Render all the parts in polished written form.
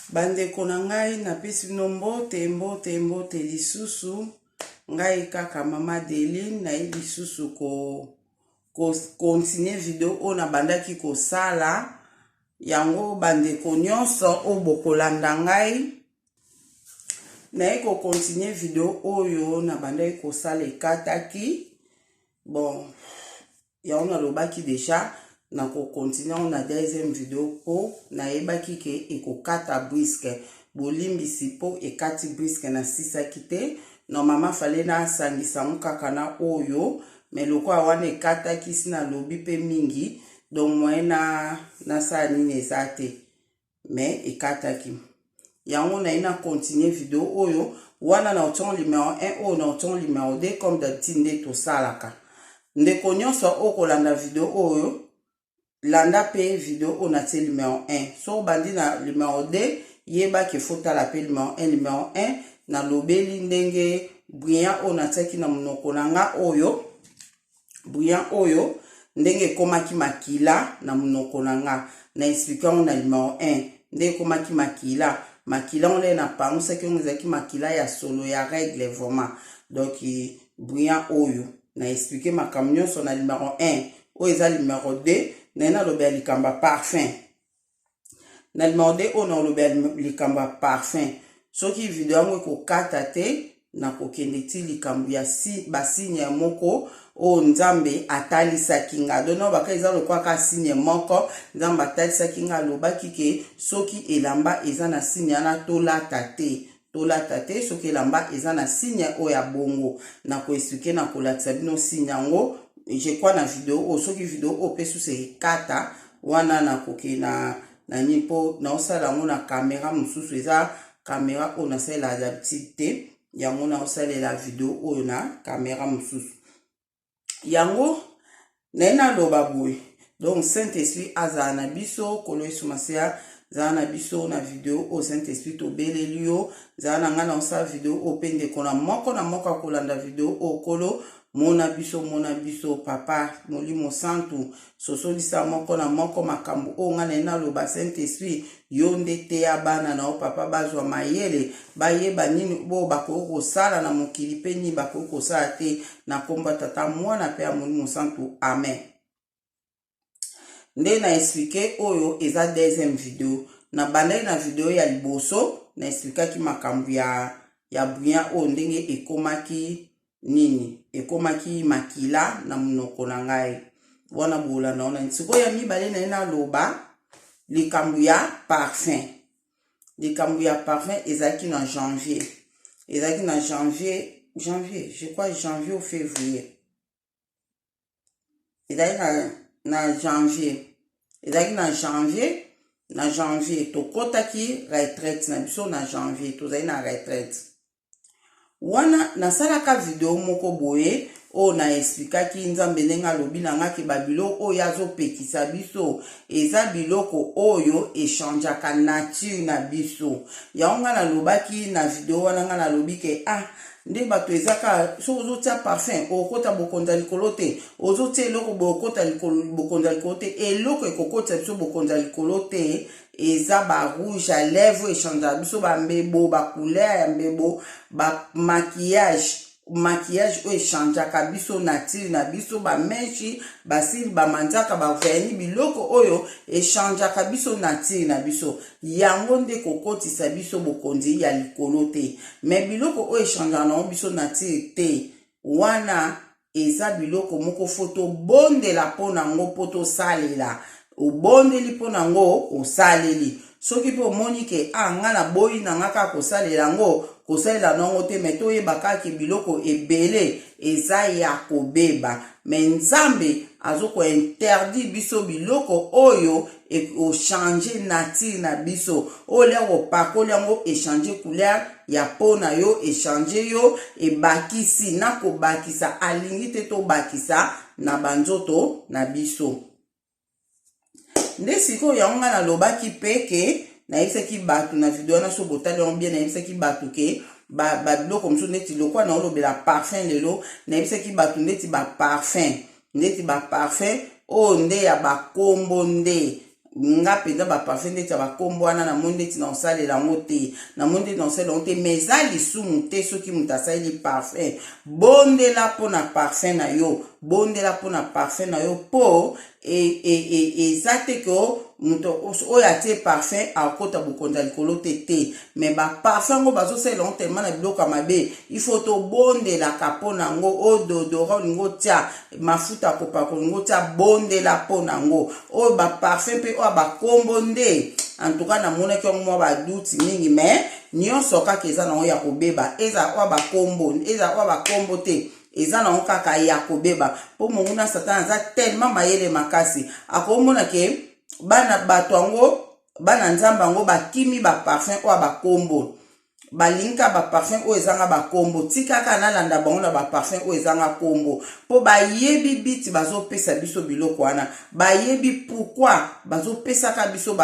Bandeko na ngai napesi bino mbote lisusu ngai kaka mama Deline na lisusu ko continue video o na bandaki ko sala yango bandeko nyonso o bokolanda ngai na ko continue video oyo na bandaki ko sala ekataki bon yango na lobaki déjà na ko continue na deuxième vidéo po na yebaki ke ekokata brisque bolimbisi po ekati brisque na sisaki te normalement fallait na sangisa kaka na oyo mais loko wana ekataki sina lobi pe mingi donc moyen na sa nini eza te mais ekataki yango na ina continuer vidéo oyo wana na oton numéro 1 oyo na oton numéro 2 comme d'habitude nde tosalaka ndeko nyonso okolanda vidéo oyo landa pe video on a te numéro 1 so bandi na numéro 2 yeba ke fota la pe numéro 1 na lobeli ndenge brillant on a teki na monoko nanga oyo brillant oyo ndenge komaki makila na monoko nanga na expliquer on a numéro 1 ndenge komaki makila on na pango c'est que nous aki makila ya solo ya règle vraiment donc brillant oyo na expliquer ma camion son numéro 1 o eza numéro 2 nena lobe likamba parfum na numéro 2 on a lobe likamba parfum soki video yango ko kata te na kokende ti likambu ya basigne ya moko o nzambe atalisa kinga dono baka eza lokwa ka signe moko nzambe atalisa kinga lobaki ke soki elamba eza na signe ana tolata te soki elamba eza na signe o ya bongo na ko expliquer na kolatisa bino signe yango je crois na vidéo o soki vidéo o pesu se kata wana na koke na nipo na osala ngo na caméra mususu eza caméra o na sala d'habitude te yango na osala la vidéo o na caméra mususu yango na loba boy donc Saint-Esprit azala na biso kolo esumasia za na biso na vidéo o Saint-Esprit to belelio za na ngana osala vidéo o pende kona moko na moko kolanda vidéo o kolo mona biso papa molimo santu sosolisa moko na moko makambo o ngana na loba Saint-Esprit yonde te ya bana na o papa bazwa mayele bayeba nini bo bakoko sala na mokili pe ni bakoko sala te na komba tata mwana pe ya molimo santu amen nde na expliquer oyo eza deuxième vidéo na bandai na vidéo ya liboso na expliquer makambo ya brillant o ndenge ekomaki nini ekomaki makila na monoko na ngai wana bola na ona nsiko ya mibale na loba likambu ya parfum ezaki na janvier je crois janvier ou février ezaki na janvier tokotaki retraite na biso na janvier tozali na retraite wana nasalaka video moko boye o na explikaki nzambe ndenge alobi nanga ke babilo oyo azopekisa biso eza biloko oyo echangeaka nature na biso yango nga nalobaki na video wana nga nalobi ke nde bato ezaka so ozotia parfum okota bokonza likolo te ozotia eloko bokota bokonza likolo te eloko ekokota biso bokonza likolo te eza ba rouge à lèvres echangeaka biso bambebo bacouleur ya mbebo maquillage o echangeaka biso nature na biso bameshi basili bamanzaka baveni biloko oyo echangeaka biso nature na biso yango nde kokotisa biso bokonzi ya likolo te mais biloko oyo echangeaka nango biso nature te wana eza biloko moko foto bondela mpo nango mpo tosalela obondeli mpo nango osaleli soki mpe omoni ke nga na boyi na nga kaka kosalela yango kosalela nango te me toyebaka ke biloko ebele eza ya kobeba me nzambe azokointerdit biso biloko oyo ochange nature na biso oyo lero opakoli yango echange couleur ya po na yo echange yo ebakisi na kobakisa alingi te tobakisa na banzoto na biso nde sikoyo yango nga nalobaki peke nayebisaki bato na video wana so botali yango bien nayebisaki bato ke babiloko mosusu neti lokwa na olobela parfum lelo nayebisaki bato ndeti baparfum oyo nde ya bakombo nde nga penda ba parfum ndeti ya bakombo wana na monde ndeti na osalela yango te na monde na osalela yango te mais eza lisumu te soki moto asaleli parfum bondela mpona parfum na yo bondela mpona parfum na yo mpo eza te ke moto oyo atie parfum akota bokonzi ya likolo te mais baparfum yango bazosalela yango tellement na biloko ya mabe il faut tobondelaka mpona yango ododora olingo tia mafuta kopakola olingo tia bondela mpona yango oyo baparfum mpe oyo bakombo nde en tout cas namonaki yango mwa baduti mingi mais nyonso kaka eza nango ya kobeba eza oyo bakombo te eza nango kaka ya kobeba mpo monguna satan aza tellement mayele makasi akomona ke bana bato yango bana nzambe yango bakimi baparfum oyo bakombo balinka baparfum oyo ezanga bakombo tikaka nalanda bango na baparfum oyo ezanga kombo mpo bayebi biti bazopesa biso biloko wana bayebi pourquoi bazopesaka biso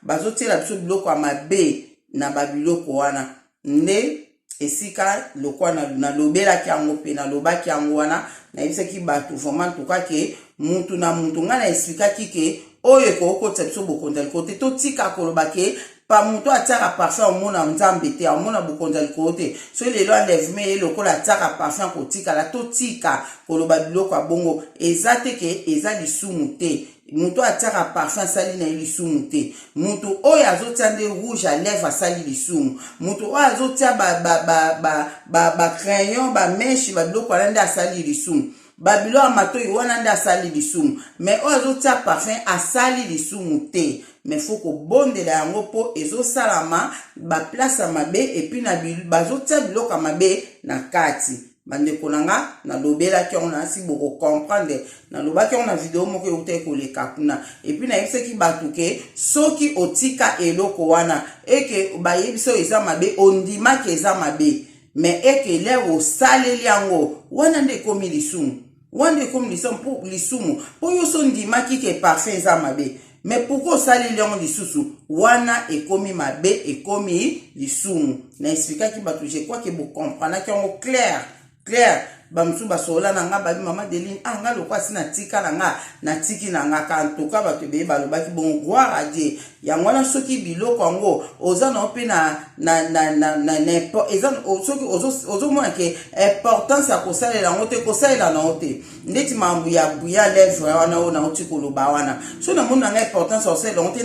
bazotiela biso biloko ya mabe na babiloko wana nde esika lokwa nalobelaki yango mpe nalobaki yango wana nayebisaki bato vraiment tukake mutu na mutu nga na esplikaki ke oyo ekokotisa biso bokonzi ya likolo te totika koloba ke pa mutu atiaka parfum omona nzambe te omona bokonzi ya likolo te so lelo enlèvement ye lokola atiaka parfum kotikala totika koloba biloko ya bongo eza te ke eza lisumu te mutu atiaka parfum asali na ye lisumu te mutu oyo azotia nde rouge à lèvre asali lisumu mutu oyo azotia bacrayon bameshe babiloko wana nde asali lisumu babilo ya matoi wana nde asali lisumu mais oyo azotia parfum asali lisumu te mais faut kobondela yango mpo ezosalama baplace ya mabe epuis na bazotia biloko ya mabe na kati bandeko na nga nalobelaki yango nasi bokokomprendre nalobaki yango na video moko euta ekoleka kuna epuis nayebisaki bato ke soki otika eloko wana eke bayebisa oyo eza mabe ondimaki eza mabe mais eke lere osaleli yango wana nde ekomi lisumu wana ekomi lisumu mpo yo so ndimaki ke parfum eza mabe mais pourquoi osaleli yango lisusu wana ekomi mabe ekomi lisumu na expliquaki bato je crois que bokomprenaki yango clair bamusu basola na nga babi mama Deline nga lokwa asi natika na nga natiki na nga kantoka bato ebeye balobaki bon gloire à Dieu yango wana soki biloko yango oza na mpe soki ozomona ke importance ya kosalela yango te kosalela nango te ndeti mambu ya buya lèvre wana oyo nauti koloba wana so namoni na nga importance ya kosalela yango te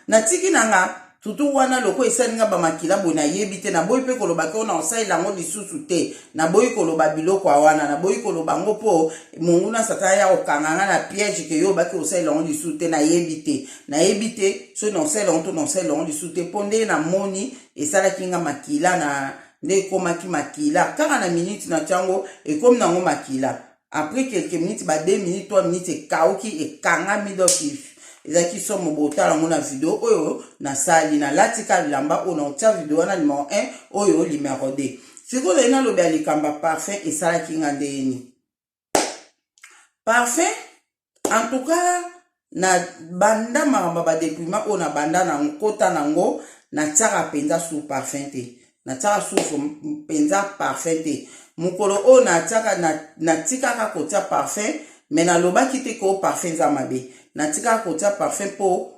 natiki na nga tutu wana loko esalinga bamakila boye nayebi te naboyi mpe koloba ke ona osalela yango lisusu te naboyi koloba biloko wana naboyi koloba yango mpo monguna satana ya kokanganga na piège ke yo baki osalela yango lisusu te nayebi te so na osalela yango to na osalela yango lisusu te mpo nde namoni esalaki nga makila na nde ekomaki makila kaka na minute na tiango ekomi nango makila après quelques minutes 2 minutes 3 minutes ekauki ekangami doki ezaki somo botala ngona video oyo na sali na latika bilamba oyo na otia video wana numéro 1 oyo numéro 2 siko le na lobi alikamba parfum esalaki nga ndeni parfum en tout cas na banda maramba ba déploiement oyo na banda na nkota nango na tiaka penza sous parfum te na tiaka sous penza parfum te mukolo oyo na tikaka kotia parfum mais na lobaki te ko parfum za mabe natika kotia parfum po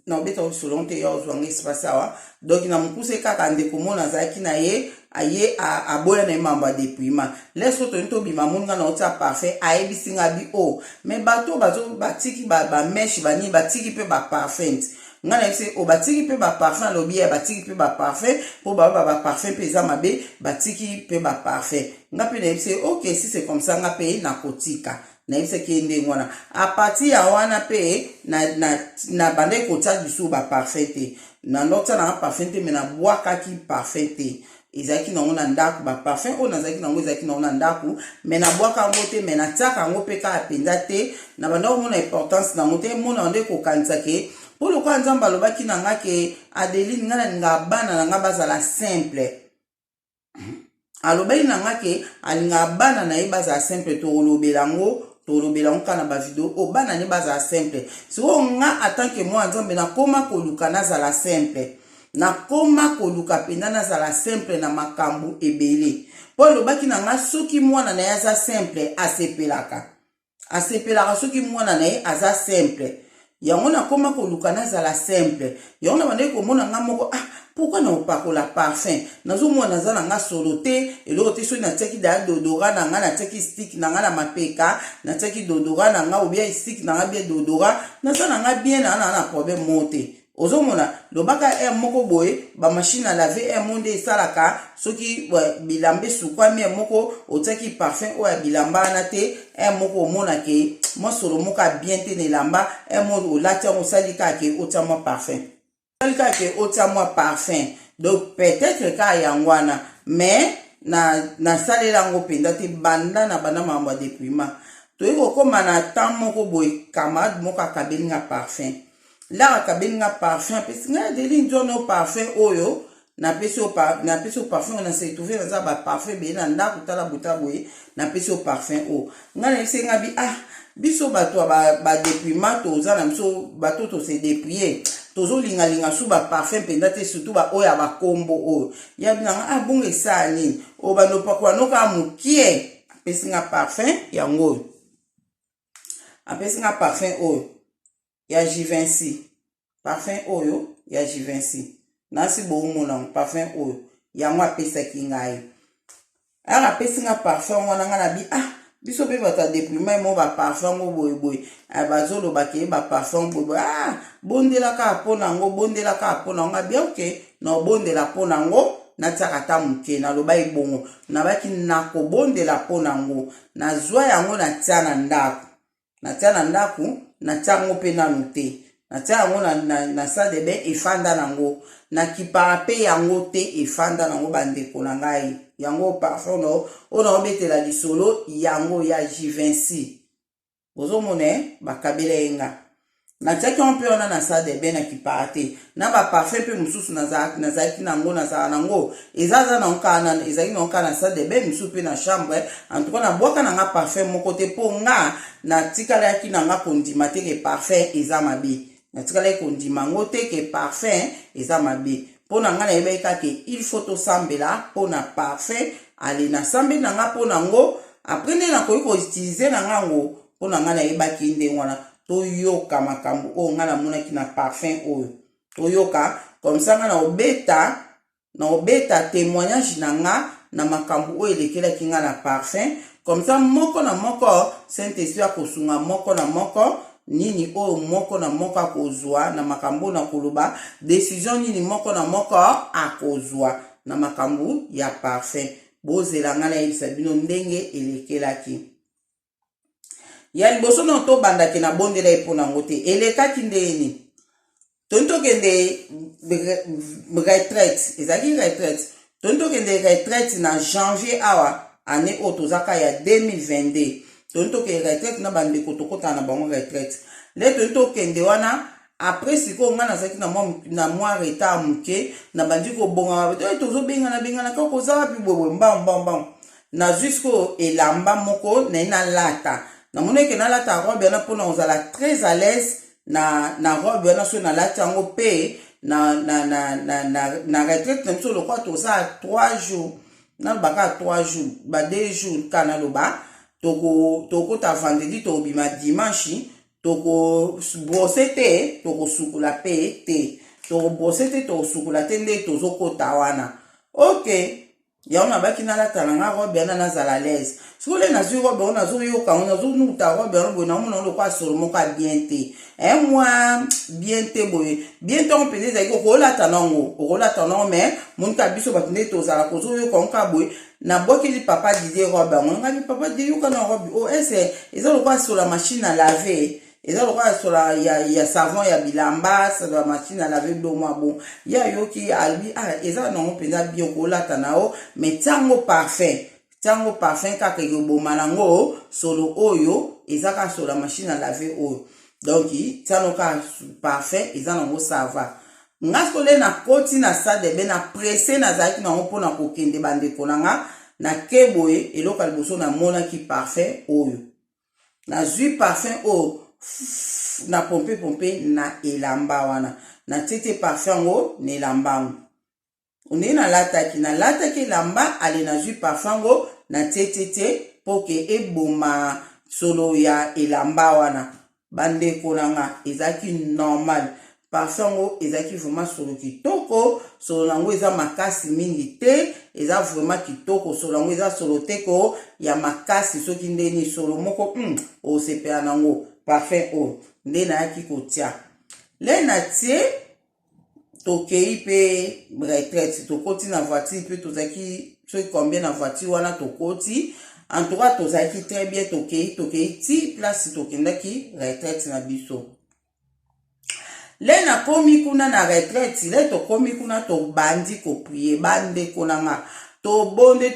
na obeta solon te yo zwanga espace awa donc na mukuse kaka ndeko mona zaki na ye aye aboya na mamba déploiement leso to nto bima munga na otia parfum ayebisinga bi o mais bato batiki ba mesh bani batiki pe ba parfum ngana yese o batiki pe ba parfum lobi ya batiki pe ba parfum po ba parfum pe za mabe batiki pe ba parfum ngape na yese OK si c'est comme ça ngape na kotika na yebisa kende ngwana a partir ya wana pe na bande kotia biso ba parfum te na nota na parfum te me na bwaka ki parfum te ezaki nango na ndaku ba parfum o nazaki nango ezaki nango na ndaku me na bwaka ngo te me na tiaka ngo pe ka penza te na bande komona importance nango te mona nde kokanisa ke po lokwa nzambe alobaki na nga ke Adeline nga na bana na nga bazala simple alobaki na nga ke alinga bana na ye bazala simple to olobelango kana ba video o bana ni baza simple so nga atanke moi nzambe na koma koluka na zala simple na koma koluka penda na zala simple na makambu ebele po lobaki na nga soki mwana na yaza simple asepelaka soki mwana na ye aza simple yango na koma koluka nazala simple yango na bande komona nga moko pourquoi na opakola parfum nazomona naza na nga solo te eloko te soki natiaki da dodora na nga natiaki stick na nga na mapeka natiaki dodora na nga ou bien stick na nga bien dodora naza na nga bien na problème mo te ozomona lobaka moko boye ba machine à laver monde esalaka soki bilamba sukwami moko otiaki parfum oya bilamba na te moko omona ke mosolo moko bien te nelamba monde olati yango osalika ke otia mwa parfum osalika ke otia mwa parfum donc peut-être ka yango wana mais na salela yango mpenza te banda mambo ya dépouillement toyei kokóma na temps moko boye camarade moko akabeli nga parfum la akabeli nga parfum apesi nga deli nzono parfum oyo napesi o parfum na se trouver na ba parfum be na ndako tala buta boye napesi o parfum o nga na ese nga biso bato ba dépouillement toza na biso bato to se dépouiller tozo linga su ba parfum penda te surtout ba oya ba kombo oyo ya bina bongo esani o ba no pakwa no ka mukie apesi nga parfum yango apesi nga parfum oyo ya Givenchy parfum oyo ya Givenchy nasi bomona parfum oyo yango apesaki ngai apesi nga parfum wana nga na biso pe bata dépouillement mo ba parfum mo boye bazoloba ke ba parfum boye bondelaka pona ngo bondelaka pona nga bien ok na bondela pona ngo natiaka ta muke naloba ebongo nabaki nakobondela pona ngo nazwa yango natia na ndako natia yango mpe nanu te natia yango na salle de bain efanda nango nakipaka mpe yango te efanda nango bandeko na ngai yango parfum oyo naobetela lisolo yango ya Givenchy ozomona bakabela ye nga natiaki yango mpe wana na salle de bain nakipaka te na baparfum mpe mosusu nazalaki nango nazala nango ezalaki nango kaka na salle de bain mosusu mpe na chambre en tout cas nabwaka nanga parfum moko te mpo nga natikalaki nanga kondima te ke parfum eza mabe natikalaki kondima ngo te ke parfum eza mabe mpo na nga nayebaki kaka il faut tosambela mpo na parfum ale nasambeli nanga mpo nango apres nde nakoki koutilize nanga ngo mpo na nga nayebaki ndenge wana toyoka makambo oyo nga namonaki na parfum oyo toyoka comme ça nga naobeta témoignage na nga na makambo oyo elekelaki nga na parfum comme ça moko na moko Saint-Esprit akosunga moko na moko nini oyo moko na moko akozwa na makambo na koloba décision nini moko na moko akozwa na makambo ya parfum bozela nga nayebisa bino ndenge elekelaki ya liboso na tobandaki na bondela epona ngo te elekaki ndeni tokende retraite ezalaki retraite tokende retraite na janvier awa année oyo tozaka ya 2022 tokende retraite na bandeko tokotana na bango retraite le tokende wana après sikoyo nga nazalaki na mwa retard moke na bandi kobonga tozobengana kaka koza wapi bwebwe mbambo na jusqu'o elamba moko naye nalata namoneke nalata robe wana mpona kozala très à l'aise na robe wana so nalati yango mpe na retraite na biso lokwa toza 3 jours nalobaka 3 jours ba 2 jours ka naloba tokota vendredi tokobima dimanche tokobrose te tokosukula mpe te tokobrose te tokosukula te nde tozokota wana ok yango nabaki nalata nanga robe wana nazala l'aise sikole nazwi robe wana nazoyoka ngo nazonuta robe wana boye namona ngo lokwa solo moko ya bien te mwa bien te boye bien te ngo mpenza ezalaki okolata nango mais monika biso bato nde tozala kozoyoka ngo ka boye nabwakeli papa didie robe yango ngai papa didie yoka na robe o ese eza lokwa solo machine à laver eza lokwa sola ya savon ya bilamba sa la machine à laver do mwa bon ya yoki albi eza nango mpenza bien kolata nao mais tango parfum kaka ekoboma nango solo oyo eza ka sola machine à laver oyo donc tiano ka parfum eza nango sava nga sikole na koti na salle de bain na presse nazalaki nango mpona kokende bandeko nanga na keboye eloko liboso namonaki parfum oyo nazwi parfum oyo na pompe na elamba wana na tete parfum ngo na elamba ngo onde nalataki elamba ale nazwi parfum ngo na tete poke eboma solo ya elamba wana bande konanga ezaki normal parfum ngo ezaki vraiment solo kitoko solo nango eza makasi mingi te eza vraiment kitoko solo nango eza solo teko ya makasi soki ndeni solo moko osepela nango parfum o nde nayaki kotia le na tie tokei pe retraite tokoti na voiture pe tozaki soki combien na voiture wana tokoti en tout cas tozaki très bien tokei ti place tokendaki retraite na biso le na komi kuna na retraite le tokomi kuna tobandi koprie bande konanga tobonde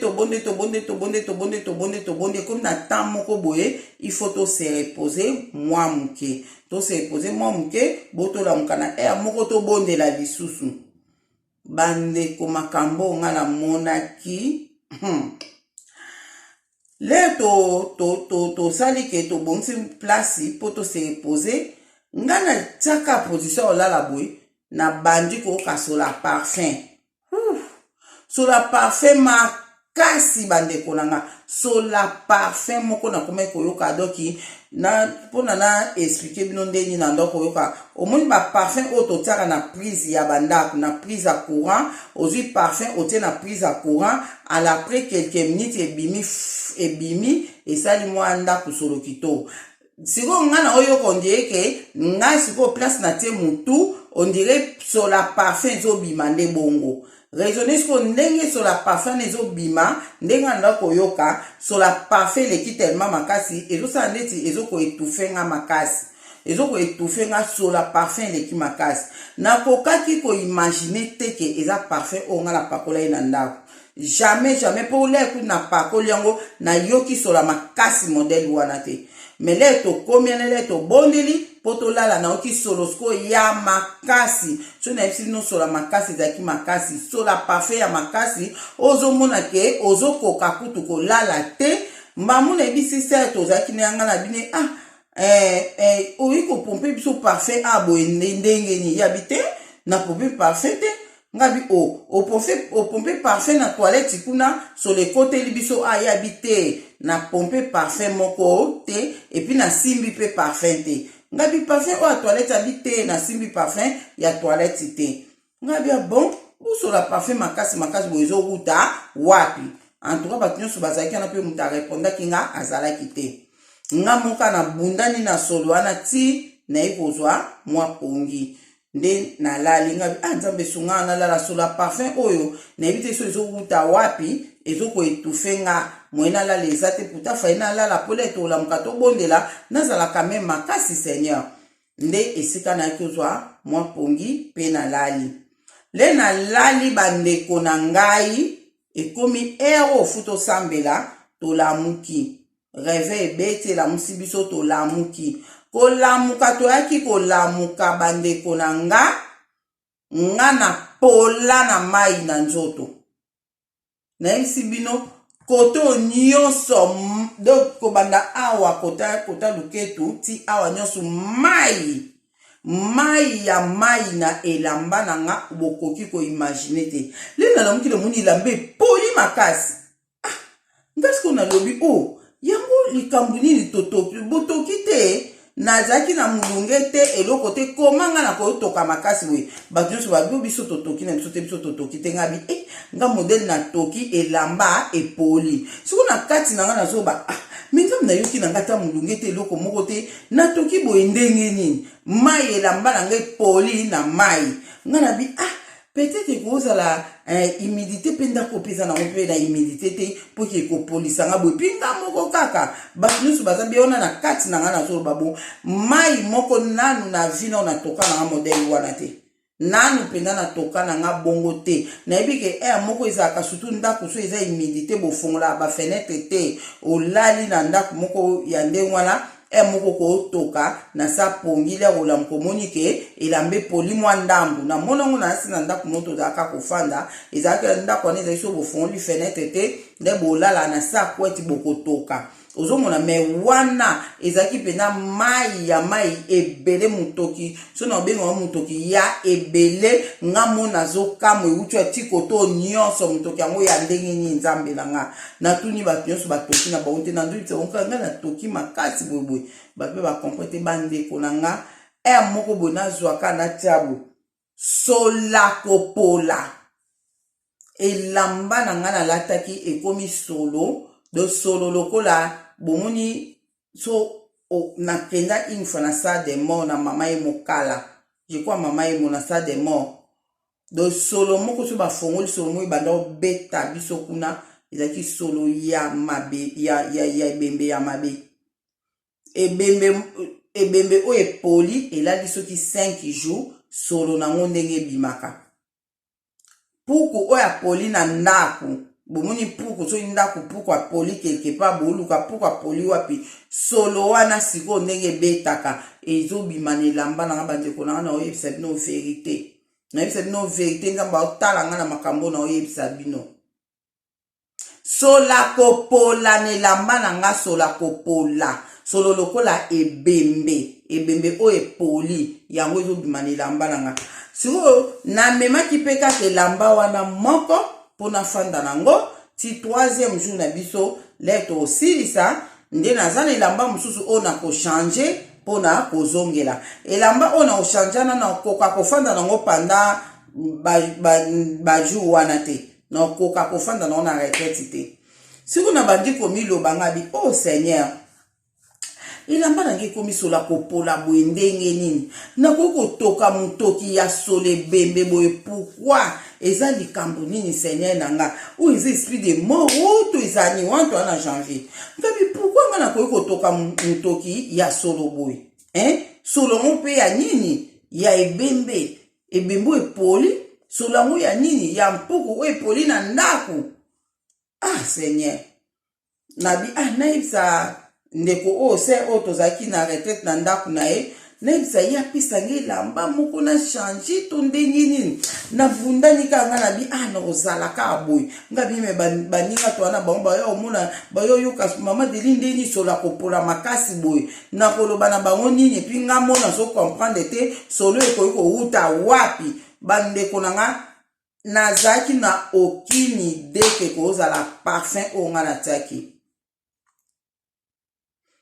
comme na temps moko boye il faut to se reposer mwa muke botola mukana moko tobondela lisusu bande ko makambo nga na monaki le to sali ke to bonsi place po to se reposer nga na tiaka position olala boye na bandi ko kasola parfum sola parfum makasi bande konanga sola parfum moko na kome koyoka doki na pona na expliquer bino ndeni na ndoko koyoka omoni ba parfum oto tiaka na prise ya bandako na prise à courant ozui parfum otie na prise à courant à l'après quelques minutes ebimi esali mwa ndako solo kitoko siko nga na oyo kondire ke nga siko place na tie mutu on dirait sola parfum ezobima nde bongo raisonner ce qu'on ndenge sur la parfum nezo bima ndenge na koyoka sur la parfum leki tellement makasi ezo sa ndeti ezo ko étouffer nga makasi ezo ko étouffer nga sur la parfum leki makasi na kokaki ko imaginer te ke eza parfum o nga la pakola ina ndako jamais pour les ku na pakoli yango na yoki sur la makasi modèle wana te mais le to combien le to bondeli poto lala na oki solosko ya makasi so na ipsi no sola makasi zaki makasi sola parfait ya makasi ozo mona ke ozo koka kutu ko lala te mbamu na bisi se to zaki nyanga na bine oyi ko pomper biso parfait abo ndenge ni yabite na pomper parfait te ngabi o pomper parfait na toilette kuna sur les côtés libiso yabite na pomper parfait moko te et puis na simbi pe parfait te ngabi parfum o toilette habité na simbi parfum ya toilette te ngabi bon ou sur la parfum makasi bozo ruta wapi en tout cas batinyo so bazaki na pe muta répondre kinga azala kite nga moka na bundani na solo ana ti na ikozwa mwa pongi nde na lali ngabi nzambe sunga na la sur la parfum oyo na ebite so ezo ruta wapi ezo ko etufenga moina la lezate puta faina la polete ola mkato bondela nazala quand même makasi seigneur nde esika na kozwa mwa pongi pe na lali le na lali bandeko na ngai ekomi ero futo sambela to lamuki reve ebete la musibiso to lamuki ko lamuka to yaki ko lamuka bandeko na nga na pola na mai na nzoto na isibino koto nyonso donc kobanda awa kota luketu ti awa nyonso mai na elamba na nga bokoki ko imaginer te le na lamuki le muni lambe poli makasi ngasi ko na lobi yango likambu nini botoki te nazaki na mulunge te eloko te komanga na kotoka makasi we bato nyonso babio biso totoki na biso te biso totoki te ngabi nga modele na toki elamba epoli siko na kati na nga nazoba mingamu na yoki na nga ta mulunge te eloko moko te na toki boye ndenge nini mai elamba na nga epoli na mai nga na bi peut-être kozala humidité pe ndako peza na mpe na humidité te po ke ko polisa nga boye pinga moko kaka bato nyonso baza biona na kati na nga na zolo babo mai moko nanu na vina na toka na nga modèle wana te nanu penda na toka na nga bongo te na yebi ke moko ezalaka surtout ndako so eza humidité bofongola ba fenêtre te olali na ndako moko ya ndenge wana moko ko toka na sa pongile ola mkomoni ke elambe poli mwa ndambu na monongo na asi na ndako moto zaka kofanda ezaka ndako ne zeso bofongoli fenêtre te nde bolala na sa kweti bokotoka ozomona me wana ezaki pena mai ya mai ebele mutoki so na obenga mutoki ya ebele nga mona zokamwe utu atikoto nyonso mutoki yango ya ndenge ni nzambe nanga na tuni bato nyonso batoki na baunte na ndui tsonka nga na toki makasi boyeboy bape ba comprendre bandeko nanga moko boy nazwaka na tiabo sola kopola elamba nanga nalataki ekomi solo de solo lokola bomoni so nakenda une fois na salle de mort na mama ye mokala je crois mama ye na salle de mort de solo moko so bafongoli solo mo ebanda obeta biso kuna ezalaki solo ya mabe ya ebembe ya mabe ebembe oyo epoli elali soki 5 jours solo nango ndenge ebimaka puku oyo apoli na ndaku bomoni puku so ndaku puku apoli quelque part boluka puku apoli wapi solo wana siko ndenge betaka ezobima na elamba nanga bandeko nanga na oyebisa bino verité nayebisa bino verité nzambe aotala nga na makambo na oyebisa bino sola kopola na elamba nanga sola kopola solo lokola ebembe oyo epoli yango ezobima na elamba nanga siko namemaki mpe kaka elamba wana moko pona fanda nango ti 3e jour na biso leto osilisa nde naza na elamba mosusu oyo nakochange pona kozongela elamba oyo nakochangeana nakoka kofanda nango panda bajour wana te nakoka kofanda nango na retraite te siko na bandi komiloba ngabi oh seigneur elamba nange ekomi sola kopola boye ndenge nini nakoki kotoka motoki ya solo ebembe boye pourkui eza likambo nini seigneur nanga oyo eza esprit de mort oto ezani wanto wana janvier ngabi pourkui nga nakoki kotoka motoki ya solo boye solo ngo mpe ya nini ya ebembe oyo epoli solo yango ya nini ya mpuku oyo epoli na ndaku seigneur nabi nayebisa ndeko oyo se oyo tozalaki na retraite na ndaku na ye nayebisa ye apisanga elamba moko na change to ndenge nini navundani kanga nabi nakozalaka boye ngabi me baninga to wana bango bayoomona bayoyoka mama deli ndeni sola kopola makasi boye nakoloba na bango nini epi nga mona so comprendre te solo ekoki kowuta wapi bandeko nanga nazalaki na okini ideke kozala parfum oyo nga natiaki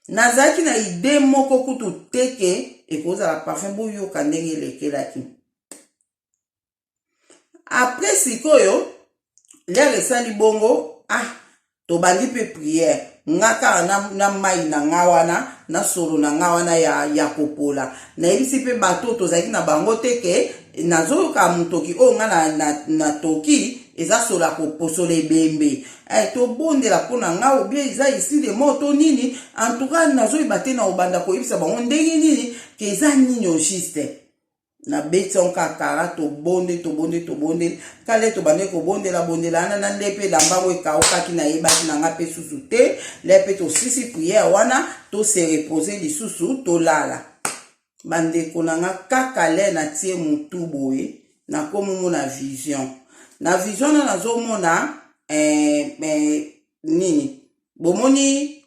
nazalaki na ide moko kutu teke ekozala parfum boyoka ndenge elekelaki apres sikoyo lere esali bongo tobandi mpe priere nga kaka na mai na nga wana na solo na nga wana ya kopola nayebisi mpe bato tozalaki na bango teke nazoyoka motoki oyo nga na toki eza sola koposola ebembe tobondela mpona nga obie eza isi de moto nini antuka nazoyeba te na obanda koyebisa bango ndenge nini ke eza nini ogiste na beti onkakara tobonde kale tobande kobondela ana na nde mpe lambango ekaokaki nayebaki na nga mpe susu te le mpe tosisi priere wana tose repose lisusu tolala bandeko na nga kaka le natie mutu boye nakomomona vision na vision na nazomona nini bomoni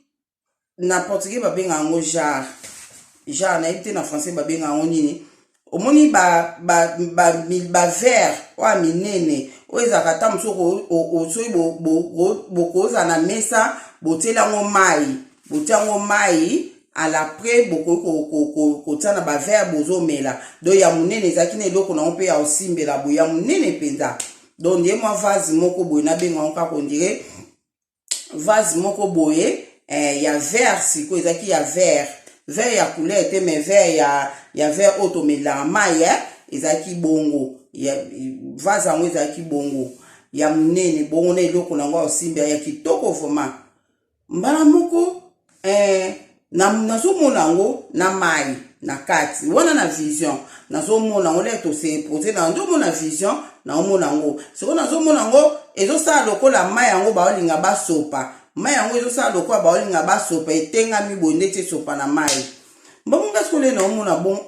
na portugais babenga yango jar nayebi te na français babenga yango nini omoni ba vert oya minene oyo ezalaka ata mosuku osoyi bokoza na mesa botiela yango mai alapres bokoki kotia na bavere bozomela do ya monene ezalaki na eloko nango mpe ya osimbela boye ya monene mpenza donc ndiye mwa vase moko boye nabenga yango kaka ondire vase moko boye ya vert siko ezalaki ya vert ya couleur te mais vert ya vert oyo tomelaka mai ezalaki bongo vase yango ezalaki bongo ya monene bongo na eloko nango ya osimbela ya kitoko vraimen mbala moko nazomona yango na mai na kati wana na vision nazomona yango le tosepose na ndomona vision naomona yango siko nazomona yango ezosala lokola mai yango baolinga basopa mai yango ezosala lokola baolinga basopa etengami boye ndeti esopa na mai mbongo sikole naomona bon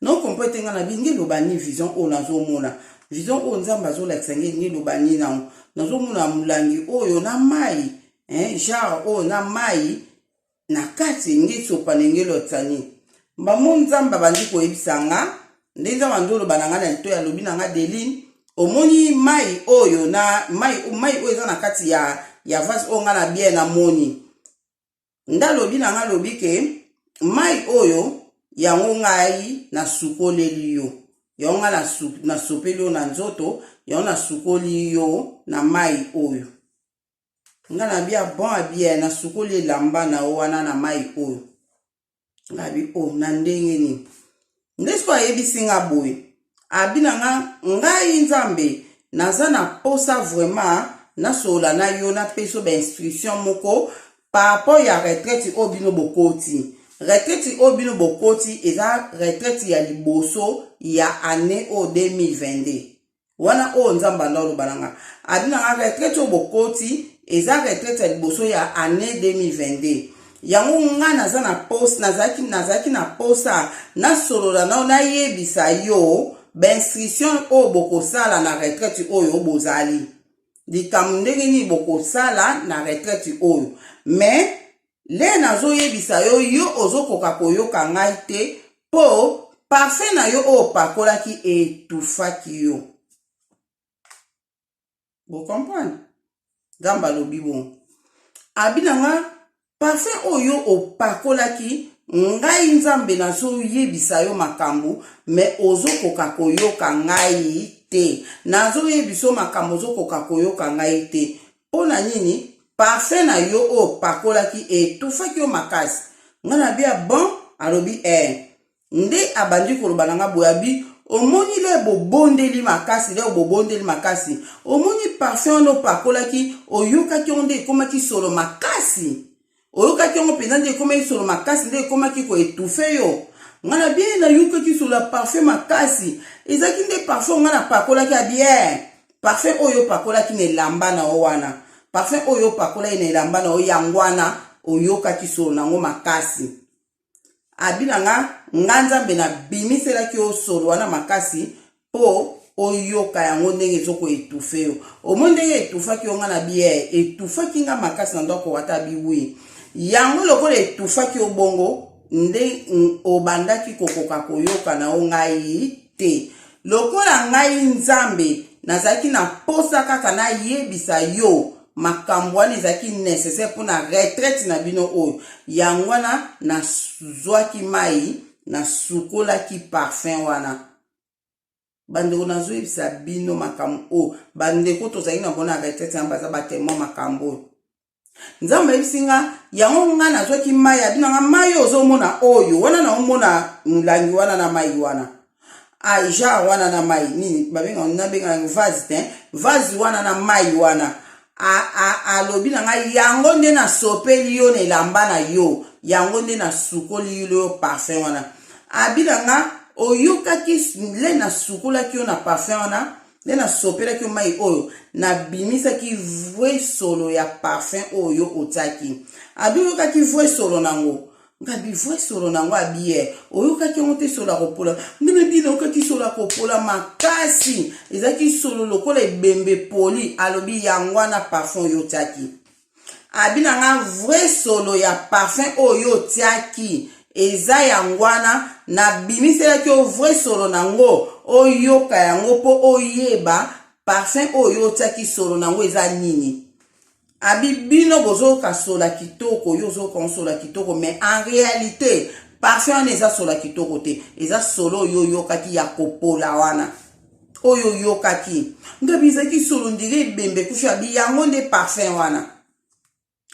naokompre etenga na bingi eloba ni vision oyo nazomona vision oyo nzambe azolakisa nge eloba ni nango nazomona molangi oyo na mai genre oyo na mai na kati nge sopa nenge lotani mbamo nzamba bandi koyebisanga ndenza mandolo bananga na to ya lobi nanga Deline omoni mai oyo na mai oyo eza na kati ya vase o nga na bien na moni nda lobi nanga lobi ke mai oyo yango ngai na sukoleli yo yango nga na sopeli yo na nzoto yango na sukoli yo na mai oyo nga na bia bon bien na sukoli elamba na wana na mai oyo nga bi o na ndenge ni ndesko ayebisi nga boye abina nga ngai nzambe naza na posa vraiment nasola na yo na peso ba instruction moko par rapport ya retraite obino bokoti retraite obino bokoti eza retraite ya liboso ya année o 2022 wana o nzamba ndolo balanga abina nga retraite obokoti eza retraite ya liboso ya année 2022 yango nga naza na poste nazaki na posa nasolola na yebisa yo b'instruction o bokosala na retraite oyo bozali likambo ndenge nini bokosala na retraite oyo mais le nazoyebisa yo ozokoka koyoka ngai te po parfait na yo oyo pakolaki etufaki yo bokomprendre gamba lobi bon abinanga parfait oyo opakolaki ngai nzambe nazoyebisa yo makambo mais ozokoka koyoka ngai te nazoyebisa makambo ozokoka koyoka ngai te mpona nini parfait na yo opakolaki etufaki yo makasi nga na bia bon alobi nde abandi koloba nanga boyabi omoni le bobondeli makasi omoni parfait ono opakolaki oyokaki onde ekomaki solo makasi oyokaki yango mpenza nde ekomaki solo makasi nde ekomaki koetufe yo nga na bien nayokaki solo ya parfait makasi ezaki nde parfait nga na pakolaki ya bien parfait oyo opakolaki na elamba na o wana parfait oyo opakolaki na elamba na o yango wana oyokaki solo nango makasi abinanga nga nzambe nabimiselaki yo solo wana makasi po oyoka yango ndenge ezokoetufe yo omoni ndenge etufaki yo nga na bien etufaki nga makasi na ndako wata biwi yango lokola etufaki obongo nde obandaki kokoka koyoka na o ngai te lokola ngai nzambe nazalaki na posa kaka nayebisa yo makambo wana ezalaki nécessaire mpona retraite na bino oyo yango wana nazwaki mai nasukolaki parfum wana bandeko nazoyebisa bino makambo oyo bandeko tozalaki na bona retraite na baza batemo makambo oyo nzambe yebisi nga yango nga nazwaki mai abinanga mai ozomona oyo wana naomona mulangi wana na mai wana genre wana na mai nini nabenga vase te vase wana na mai wana alobi na nga yango nde nasopeli yo na elamba na yo yango nde nasukoli yo parfum wana abina nga oyokaki le nasukolaki yo na parfum wana nde nasopelaki yo mai oyo nabimisaki vrai solo ya parfum oyo otiaki abiyokaki vrai solo nango ngabi vrai solo nango abie oyokaki yango te solo ya kopola ndenge bina oyokaki solo ya kopola makasi ezalaki solo lokola ebembe poli alobi yango wana parfum oyo otiaki abina nga vrai solo ya parfum oyo otiaki eza yango wana nabimiselaki yo vrai solo nango oyoka yango po oyeba parfum oyo otiaki solo nango eza nini abi bino bozoka sola kitoko yo zoka sola kitoko mais en réalité parfum wana eza sola kitoko te eza solo oyo oyokaki ya kopola wana oyo oyokaki ngabi ezalaki solo ndire ebembe kufi abi yango nde parfum wana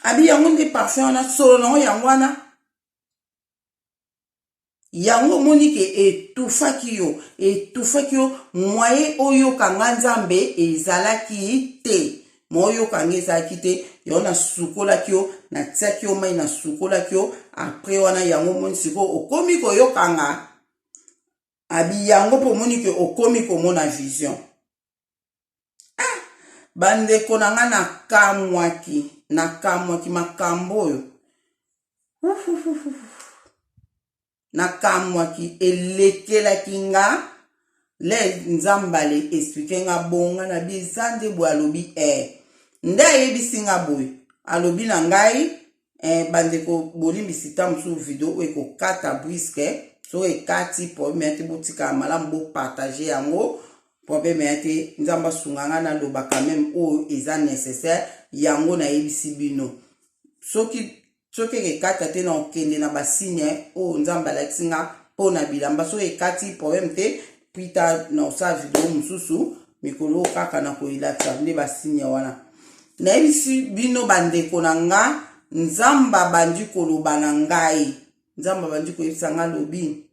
abi yango nde parfum wana solo nango yango wana yango monike etufaki yo moye oyoka nga nzambe ezalaki te moyoka nga ezalaki te yo nasukolaki yo natiaki yo mai nasukolaki yo apres wana yango moni sikoyo okomi koyokanga abi yango mpo monike okomi komona vision bandeko na nga nakamwaki makambo oyo nakamwaki elekelaki nga le nzambale explike nga bonga na bizande bo alobi nde ayebisi nga boye alobi na ngai bandeko bolimbisi ntango mosusu video oyo ekokata briske soki ekati probleme ya te botika malamu bopartage yango probleme ya te nzambe asunga nga naloba quand même oyo eza nécessaire yango nayebisi bino soki ekata te na okende na basigne oyo nzambe alakisi nga mpo na bilamba soki ekati probleme te pita na osala video mosusu mikolo kaka na koyelakisa nde basigne wana nayebisi bino bandeko na nga nzambe abandi koloba na ngai nzambe abandi koyebisa nga lobi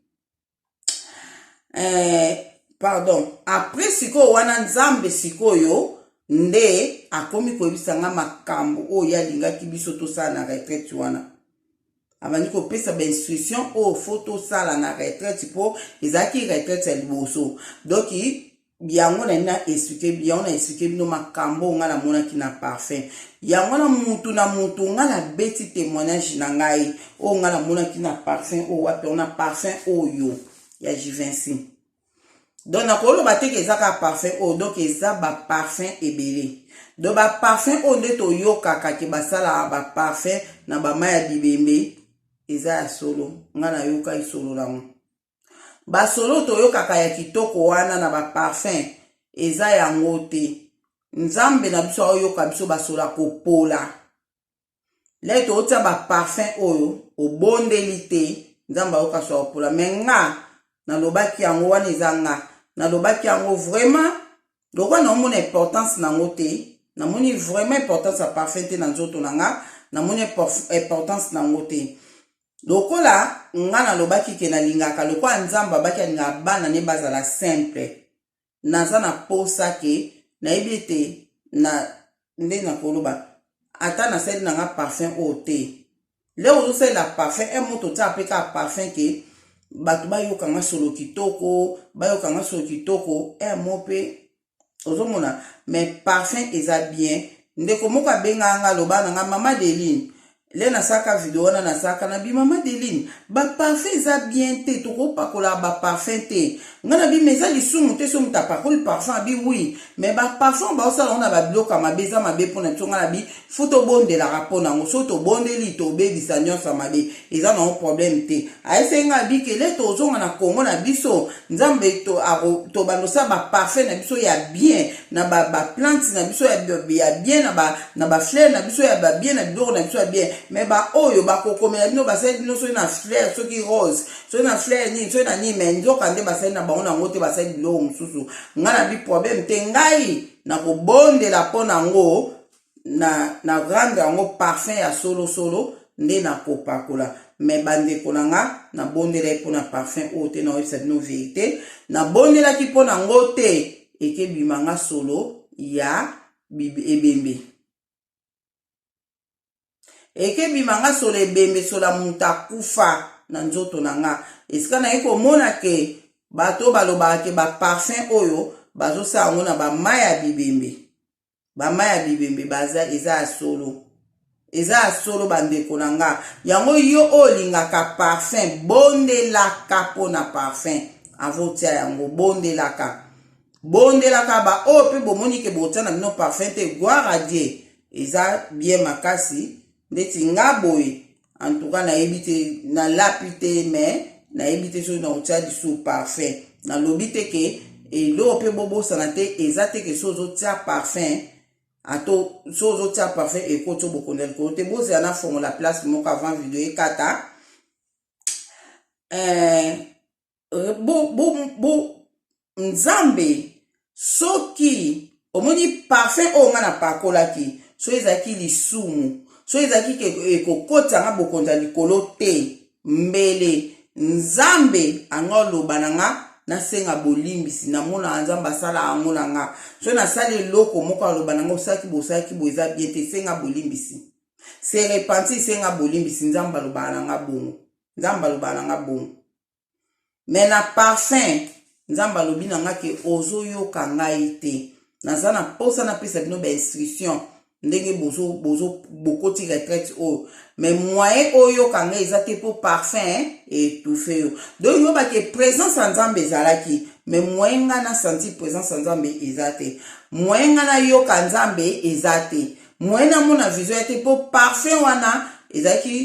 pardon après sikoyo wana nzambe sikoyo nde akomi koyebisa nga makambo oyo alingaki biso tosala na retraite wana abandi kopesa bainstruction oyo fo tosala na retraite mpo ezalaki retraite ya liboso donc yango na expliqué bino makambo nga namonaki na parfum yango na mutu nga nabeti témoignage na ngai oyo nga namonaki na parfum oyo wapi na parfum oyo ya Givenchy donc nakoloba te ke eza kaka parfum oyo donc eza baparfum ebele donc baparfum oyo nde toyokaka ke basala baparfum na bamai ya bibembe eza ya solo nga nayoka isolo nango basolo toyokaka ya kitoko wana na baparfum eza yango te nzambe na biso ayoka biso basola kopola le totia baparfum oyo obondeli te nzambe ayoka sola kopola me nga nalobaki yango wana eza nga nalobaki yango vraiment lokwa naomona importance nango te namoni vraiment importance ya parfum te na nzoto na nga namoni importance nango te lokola nga nalobaki ke nalingaka lokwa nzambe abaki alingaka bana ne bazala simple naza na posa ke nayebi ete na nde nakoloba ata nasali nanga parfum oyo te leo ozosalela parfum moto tia apeka parfum ke bato bayokanga solo kitoko mo mpe ozomona mais parfum eza bien ndeko moko abenga nga loba nanga mama Deline le nasaka video wana nasaka na bi mama Deline baparfum eza bien te tokopakola baparfum te nga na bi meza lisumu te so muta pakoli parfum abi oui mais baparfum baosala ngo na babiloka mabe eza mabe mpona biso nga na bi fo tobondelaka mpo nango so tobondeli tobebisa nyonso mabe eza nango problème te ayesenga bi kele tozonga na Kongo na biso nzambe tobandosa baparfum na biso ya bien na baplante na biso ya bien na bafleur na biso ya babien na biloko na biso ya bien mais oyo bakokomela bino basali bino soki na fleur soki rose soki na fleur nini soki na nini mais nzoka nde basali na bango nango te basali biloko mosusu nga na bi problème te ngai na kobondela mpo nango na rendre yango parfum ya solo nde na kopakola mais bandeko na nga na bondela mpo na parfum oyo te na oyebisa bino vérité na bondelaki mpo nango te ekebima nga solo ya ebembe ekebima nga solo ebembe sola mutu akufa na nzoto na nga esika naye komona ke bato balobaka ke baparfum oyo bazosala yango na bamai ya bibembe baza eza ya solo bandeko na nga yango yo olingaka parfum bondelaka mpo na parfum avotia yango bondelaka oyo mpe bomoni ke botia na bino parfum te gloire à Dieu eza bien makasi ndeti nga boye en tout cas nayebi te nalapi te mais nayebi te soki naotia lisu parfum nalobi te ke eloko mpe bobosana te eza te ke so ozotia parfum ato so ozotia parfum ekoti obokonda likolo te bozela na fongola place moko avant video ekata nzambe soki omoni parfum oyo nga napakolaki so ezalaki lisumu so ezalaki ekokota nga bokonza likolo te mbele nzambe anga oloba na nga nasenga bolimbisi namona nzambe asala yango na nga so nasala eloko moko aloba na nga osalaki bo eza bien te senga bolimbisi se repenti senga bolimbisi nzambe alobaka na nga bongo mais na parfum nzambe alobi na nga ke ozoyoka ngai te naza na posa napesa bino bainstruction ndenge bokoti retraite oyo mais moyen oyo kanga eza te po parfum étouffé yo donc yo bake présence ya nzambe ezalaki mais moyen nga na senti présence ya nzambe eza te moyen nga na yoka nzambe eza te moyen na mona vision ya te po parfum wana ezaki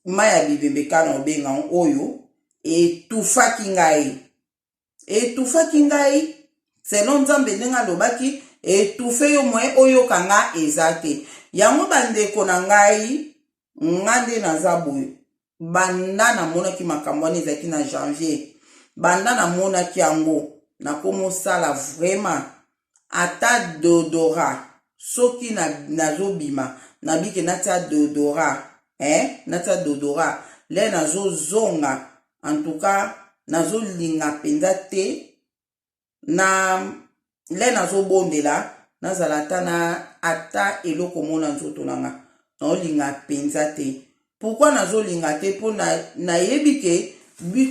maya bibembe kana obenga oyo etufaki ngai selon nzambe ndenge alobaki etufe yo mwe oyo kanga ezate yango bandeko na ngai ngande naza boye banda namonaki makambo wana ezalaki na janvier banda namonaki yango nakomosala vraiment ata dodora soki nazobima nabike natia dodora natia dodora le nazozonga en tout cas nazolinga penza te na le nazobondela nazala ata eloko mona nzoto nanga naolinga penza te pourquoi nazolinga te mpo nayebi ke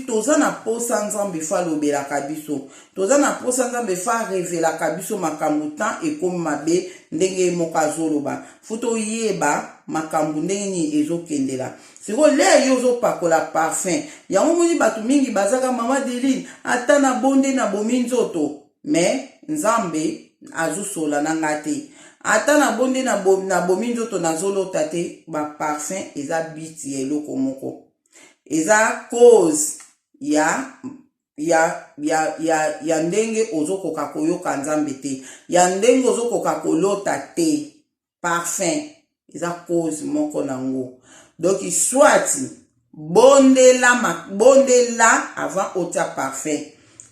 toza na posa nzambe fa alobelaka biso toza na posa nzambe fa revelaka biso makambo tan ekomi mabe ndenge moko azoloba fo toyeba makambo ndenge nini ezokendela sikoyo le yo ozopakola parfum yango moni bato mingi bazaka mama Deline ata na bonde na bomi nzoto me nzambe azosola na nga te ata na bonde na bomi nzoto nazolota te baparfum eza biti ya eloko moko eza cause ya ndenge ozokoka koyoka nzambe te ya ndenge ozokoka kolota te parfum eza cause moko nango donc soit bondela avant otia parfum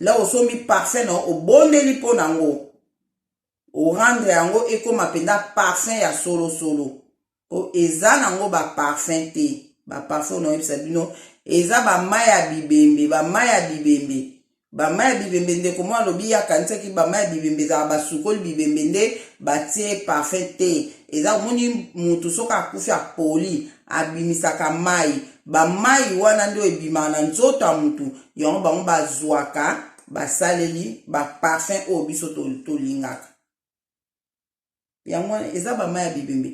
la osombi parfum na obondeli mpo nango orendre yango ekoma penda parfum ya solo po eza nango baparfum te baparfum na yebisa bino eza bamaya bibembe ndeko mwa alobi yakanisaki bamaya bibembe ezala basukoli bibembe nde batie parfum te eza omoni mutu soki akufi apoli abimisaka mai bamai wana nde ebimaka na nzoto ya mutu yango bango bazwaka basaleli baparfum oyo biso tolingaka yango wana eza bamaya bibembe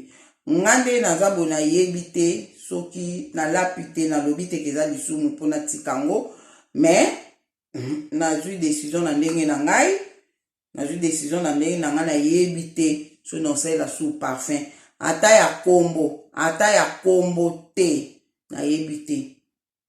nga nde naza boye nayebi te soki nalapi te nalobi te eza lisumu mpona tika yango me nazwi décision na ndenge na ngai nayebi te so naosalela su parfum ata ya kombo te nayebi te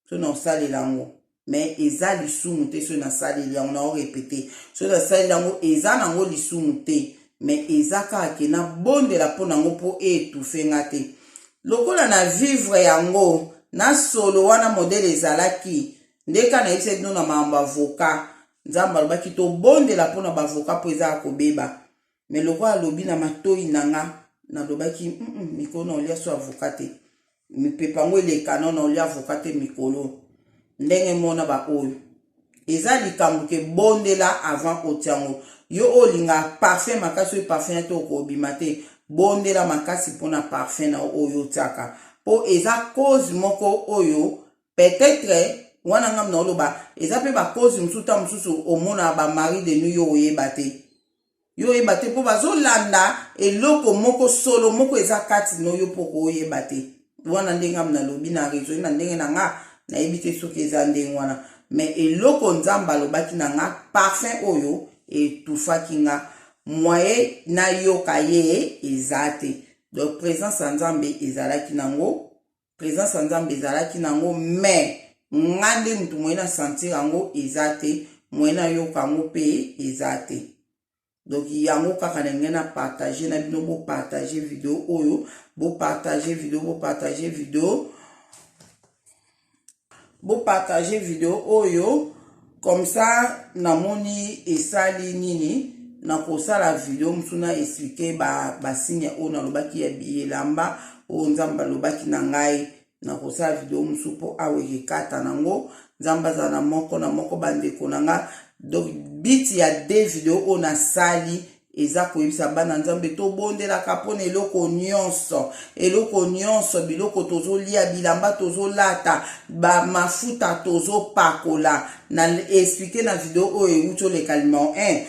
so naosalela yango me eza lisumu te so nasaleli yango naorepete so nasaleli yango eza nango lisumu te me eza kaka ke nabondela mpo nango mpo etufe nga te lokola na vivre yango na solo wana modele ezalaki ndeka nayebisa bino na makambo avoka nzambe alobaki tobondela mpona bavoka mpo eza ya kobeba me lokola alobi na matoi na nga nalobaki mikolo na olia so avoka te mipepa yango elekana na olia avoka te mikolo ndenge mona baoyo eza likambo ke bondela avant otiango yo olinga parfum makasi oyo parfum ya te okobima te bondela makasi mpona parfum na oyo otiaka po eza cause moko oyo peut-être wana ngam na oloba eza pe ba cause mosusu omona ba mari de nuit yo oyeba te po bazolanda eloko moko solo moko eza kati no yo poko oyeba te wana ndenge ngam na lobi na réseau na ndenge na nga nayebi te soki eza ndenge wana me eloko nzambe alobaki na nga parfum oyo etufaki nga moye nayoka ye eza te donc présence ya nzambe ezalaki nango me nga nde mutu moye na sentir yango eza te moye nayoka yango mpe eza te donc yango kaka ndenge na partage na bino bopartage video oyo bopartage video oyo comme ça namoni esali nini na kosala video musu na expliquer basigne oyo nalobaki ya bilamba oyo nzambe alobaki na ngai na kosala video musu mpo aweke kata nango nzambe aza na moko bandeko na nga donc biti ya de video oyo nasali eza koyebisa bana nzambe tobondelaka mpona eloko nyonso biloko tozolia bilamba tozolata bamafuta tozopakola na explike na video oyo euti oleka numéro 1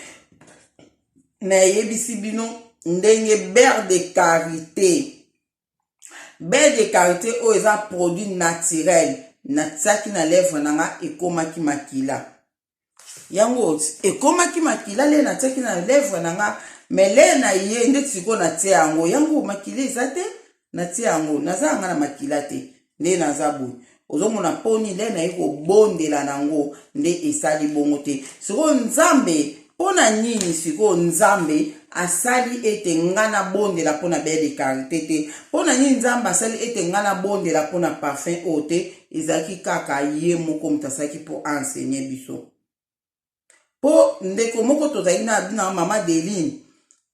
nayebisi bino ndenge beurre de karité oyo eza produit naturel natiaki na lèvre nanga ekomaki makila yango ekomaki makila le natiaki na lèvre nanga me le na ye nde siko natia yango makila eza te natia yango naza nga na makila te nde naza boye ozomona poni le na iko bondela nango nde esali bongo te siko nzambe pona nini siko nzambe asali ete ngana bondela pona belle karité te pona nini nzambe asali ete ngana bondela pona parfum ote ezaki kaka ye moko mutasaki po enseigner biso po ndeko moko tozali na mama Deline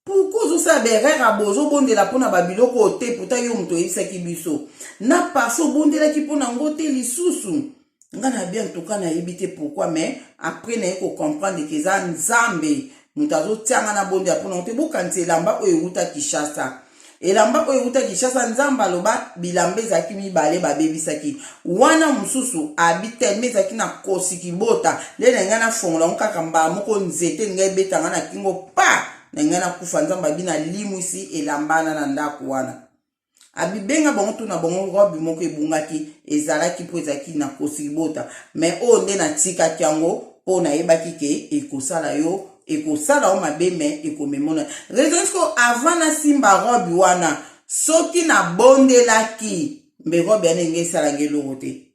pourquoi ozosala berere bozo bondela pona babiloko te pourtant yo muto yebisaki biso na parfum bondelaki pona ngo te lisusu nga na bien tout cas na yebi te pourquoi mais après na ko comprendre que za nzambe mutazo tianga na bonde apona te bokanti elamba oyo euta Kinshasa elamba oyo euta Kinshasa nzamba loba bilambe zaki mibale babebisaki wana mususu abite mezaki na kosiki bota le na ngana fongola nkaka mba moko nzete ngai betanga na kingo pa na ngana kufa nzamba bina limwisi elambana na ndako wana abibenga bango tuna bango robe moko ebungaki ezalaki po ezaki na kosibota mais o nde na tika kyango po na yebaki ke ekosala yo ekosala o mabeme ekomemona raison ko avant na simba robe wana soki na bondelaki mbe robe ya ndenge esalange eloko te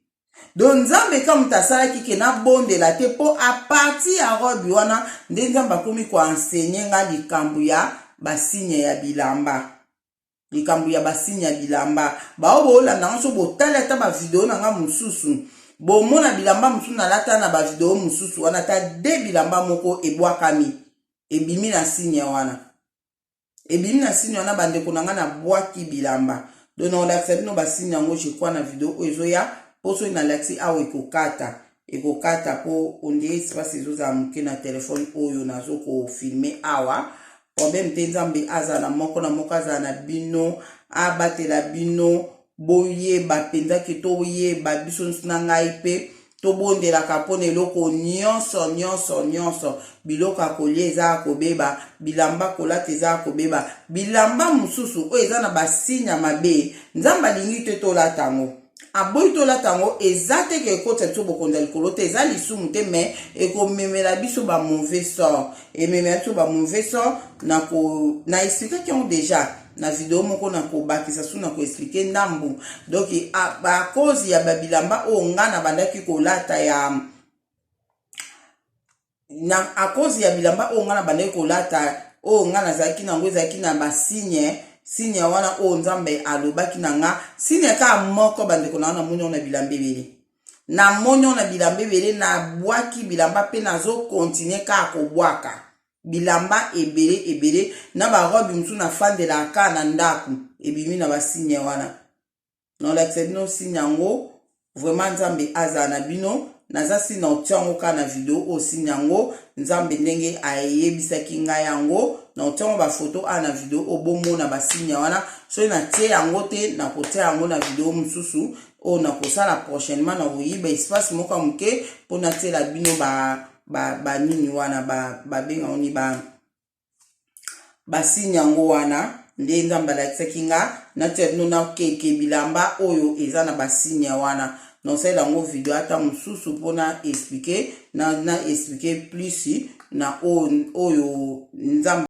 donc nzambe ka mutu asalaki ke na bondela te po a partir ya robe wana nde nzambe akomi koensegne nga likambo ya basigne ya bilamba likambo ya basinya bilamba bao bolanda ngo so botala ta ba video na nga mususu bomona bilamba mususu na lata na ba video mususu wana ta de bilamba moko ebwakami ebimi na sinya wana bande konanga na bwaki bilamba donc on accepte no basinya ngo je crois na video ezoya poso na laxi awo ekokata po onde espace ezoza muke na telefone oyo nazo ko filmer awa problème te nzambe azana moko na moko azana bino abatela bino boyeba penza ke toyeba biso na ngai pe tobondelaka mpona eloko nyonso biloko akolia eza akobeba bilamba kolata eza akobeba bilamba mosusu oyo eza na basinya mabe nzambe alingi te tolata yango aboyi tolata yango eza te ke ekota biso bokonza likolo te eza lisumu te mais ekomemela biso ba mauvais sort ememela biso ba mauvais sort na expliquaki yango déjà na video moko na kobakisa su na koexplike ndambu donc a cause ya babilamba oyo nga na bandaki kolata ya a cause ya bilamba oyo nga na bandaki kolata oyo nga nazalaki nango ezalaki na basigne signe wana o nzambe alobaki na nga signe ka moko bandeko na monyo na bilamba ebele na monyo na bilamba ebele na bwaki bilamba pe nazo continuer ka kobwaka bilamba ebele na ba robe musu na fandela ka na ndaku ebimi na basigne wana non l'accepte no signe yango vraiment nzambe aza na bino naza si na otiango ka na video o signe yango nzambe ndenge ayebisaki nga yango na otiango ba photo a na video obomona basigne wana so na tie yango te na kotia yango na video mususu o na kosala prochainement na oyiba espace moko muke po na tie la bino ba nini wana ba benga oni ba signe yango wana nde nzambe alakisaki nga na tie no na keke bilamba oyo eza na basigne wana non c'est la video ata mususu pona expliquer na expliquer plus na oyo nzambe